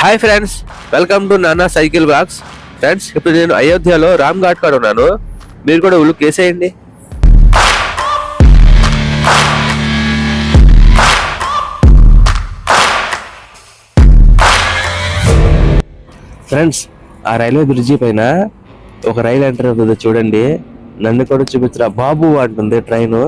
Hi friends, welcome to నానా cycle blogs. Friends, ఇప్పుడు నేను అయోధ్యలో రామ్ ఘాట్ కాడ ఉన్నాను. మీరు కూడా ఉల్లు కేసేయండి. ఫ్రెండ్స్, ఆ రైల్వే బ్రిడ్జి పైన ఒక రైలు ఎంటర్ అవుతుంది చూడండి. నన్ను కూడా చూపించరా బాబు అంటుంది ట్రైన్.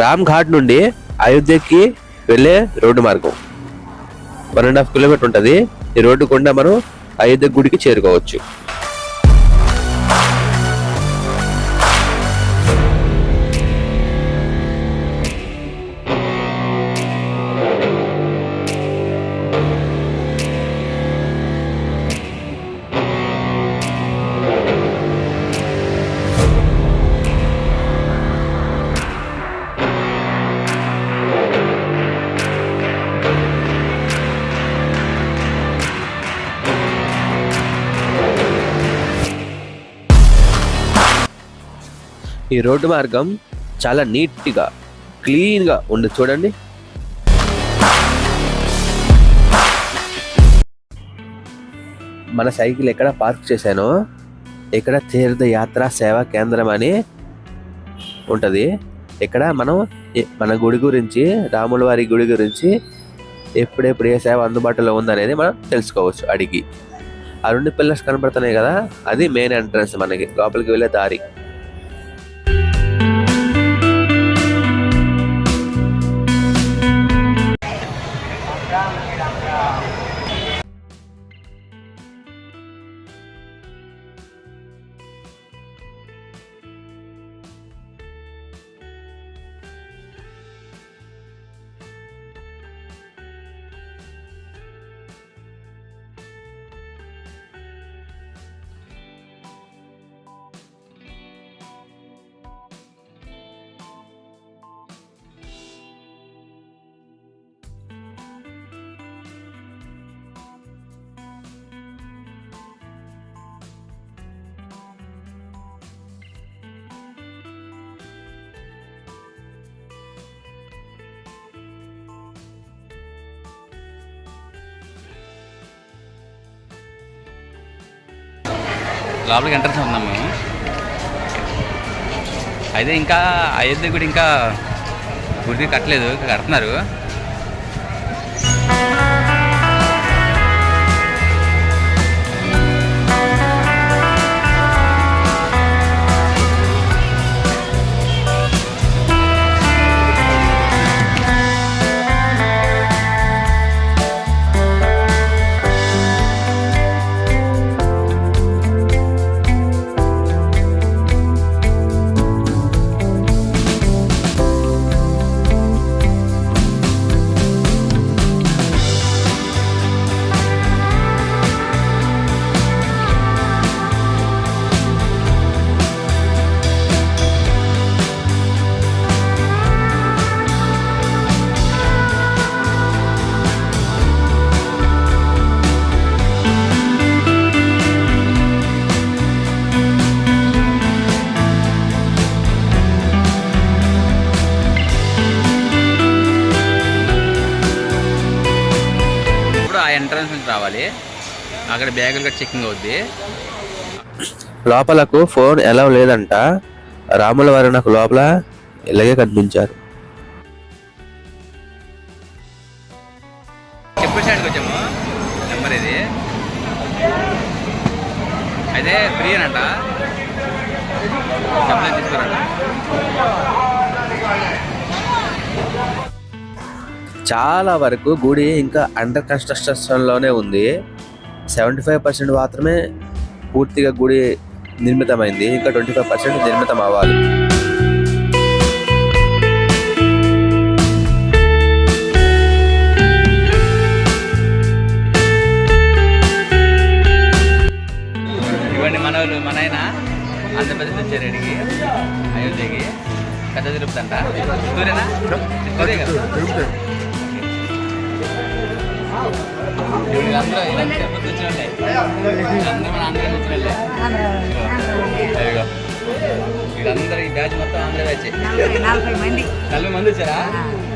రామ్ ఘాట్ నుండి అయోధ్యకి వెళ్ళే రోడ్డు మార్గం 1.5 కిలోమీటర్ ఉంటుంది. ఈ రోడ్డు గుండా మనం అయోధ్య గుడికి చేరుకోవచ్చు. ఈ రోడ్డు మార్గం చాలా నీట్గా క్లీన్గా ఉంది చూడండి. మన సైకిల్ ఎక్కడ పార్క్ చేశానో ఇక్కడ తీర్థయాత్ర సేవా కేంద్రం అని ఉంటుంది. ఇక్కడ మనం మన గుడి గురించి, రాముల వారి గుడి గురించి ఎప్పుడెప్పుడు ఏ సేవ అందుబాటులో ఉందనేది మనం తెలుసుకోవచ్చు అడిగి. ఆ 2 పిల్లర్స్ కనబడుతున్నాయి కదా, అది మెయిన్ ఎంట్రన్స్, మనకి లోపలికి వెళ్ళే దారి. లోపలికి ఎంట్రన్స్ ఉన్నాం మేము. అయితే ఇంకా అయోధ్య గుడి ఇంకా గుడికి కట్టలేదు, కడుతున్నారు. ఎంట్రన్స్ నుంచి రావాలి, అక్కడ బ్యాగులు కూడా చెకింగ్ అవుద్ది. లోపలకు ఫోన్ ఎలా లేదంట. రాముల వారు నాకు లోపల ఇలాగే కనిపించారు. ఎప్పుడు అయితే ఫ్రీ అనంట, సప్లై తీసుకోరంట. చాలా వరకు గుడి ఇంకా అండర్ కన్స్ట్రక్షన్లోనే ఉంది. 75% మాత్రమే పూర్తిగా గుడి నిర్మితమైంది, ఇంకా 25% నిర్మితం అవ్వాలి. ఇవన్నీ మన వాళ్ళు, మన ఆయన ఆంధ్రప్రదేశ్ వచ్చారు ఇక్కడికి, అయోధ్యకి. కథ తిరుపుతంట. చిత్తూరేనా? చిత్తూరే కదా. వీళ్ళందరూ ఇలా తిరుపతి వచ్చిన వాళ్ళే, వీళ్ళందరూ మన ఆంధ్ర వచ్చిన వాళ్ళే. అదిగో వీళ్ళందరూ ఈ బ్యాచ్ మొత్తం ఆంధ్ర బ్యాచ్. 40 మంది వచ్చారా?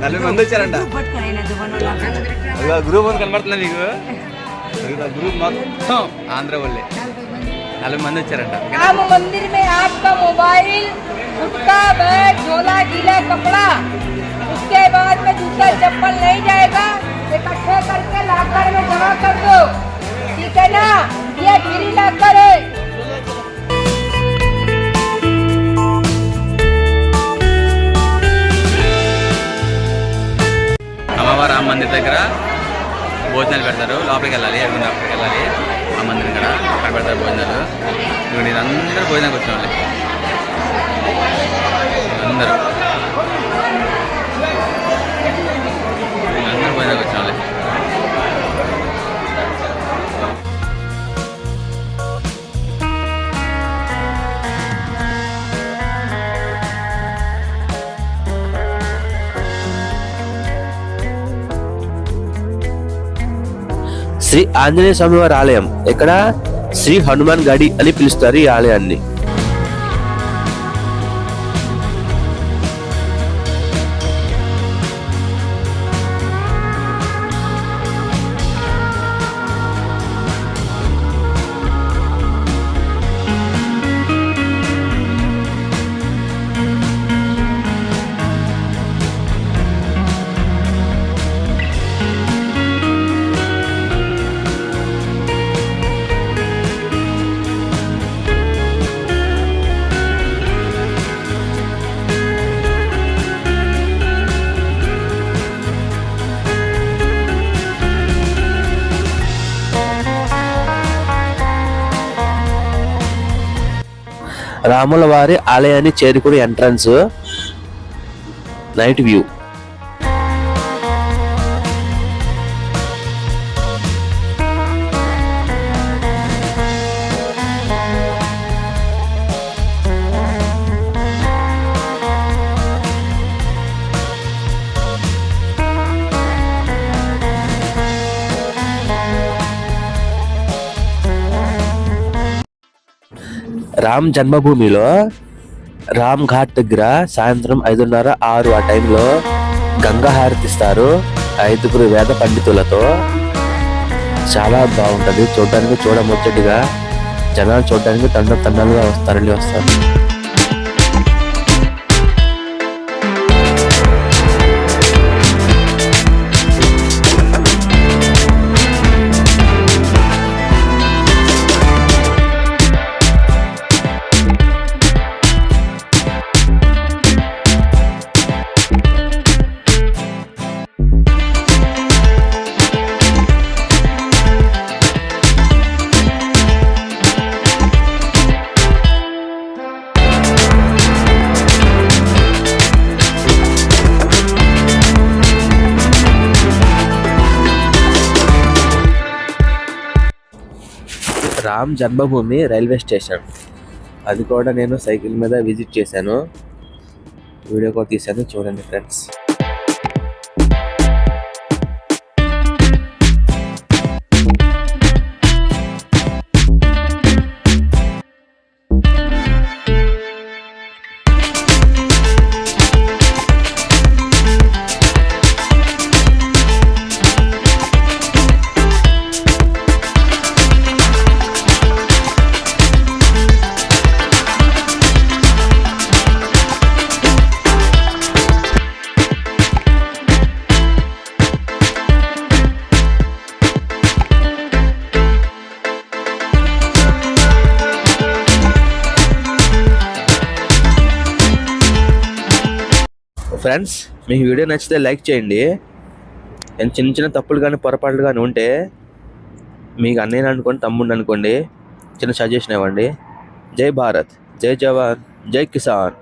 40 మంది వచ్చారంట. గ్రూప్ అని కనబడుతుందా మీకు? గ్రూప్ మొత్తం ఆంధ్ర వాళ్ళే, 40 మంది వచ్చారంట. राम मंदिर में आपका मोबाइल, गुटखा, बैग, झोला, गीला कपड़ा, उसके बाद में जूता चप्पल नहीं जाएगा, इकट्ठे करके लाकर में जमा कर दो, ठीक है ना? ये फ्री लाकर है. అమ్మవారు రామ మందిర్ దగ్గర భోజనాలు పెడతారు. లోపలికి వెళ్ళాలి, లోపలికి వెళ్ళాలి. ఆ మందిరం ఇక్కడ అక్కడ పెడతారు భోజనాలు. ఇప్పుడు అందరూ భోజనానికి వచ్చిన వాళ్ళే, అందరూ భోజనానికి వచ్చిన వాళ్ళే. శ్రీ ఆంజనేయ స్వామి వారి ఆలయం. ఇక్కడ శ్రీ హనుమాన్ గడి అని పిలుస్తారు ఈ ఆలయాన్ని. రాముల వారి ఆలయాన్ని చేరుకునే ఎంట్రన్స్, నైట్ వ్యూ. రామ్ జన్మభూమిలో రామ్ ఘాట్ దగ్గర సాయంత్రం 5:30, 6 ఆ టైంలో గంగా హారతిస్తారు 5 వేద పండితులతో. చాలా బాగుంటది చూడడానికి, చూడముచ్చటిగా. జనాలు చూడడానికి తండాలుగా వస్తారు. రామ్ జన్మభూమి రైల్వే స్టేషన్, అది కూడా నేను సైకిల్ మీద విజిట్ చేశాను, వీడియో కూడా తీశాను, చూడండి ఫ్రెండ్స్. ఫ్రెండ్స్, మీకు వీడియో నచ్చితే లైక్ చేయండి. నేను చిన్న చిన్న తప్పులు కానీ పొరపాట్లు కానీ ఉంటే మీకు అన్నయ్య అనుకోండి, తమ్ముడిని అనుకోండి, చిన్న సజెషన్ ఇవ్వండి. జై భారత్, జై జవాన్, జై కిసాన్.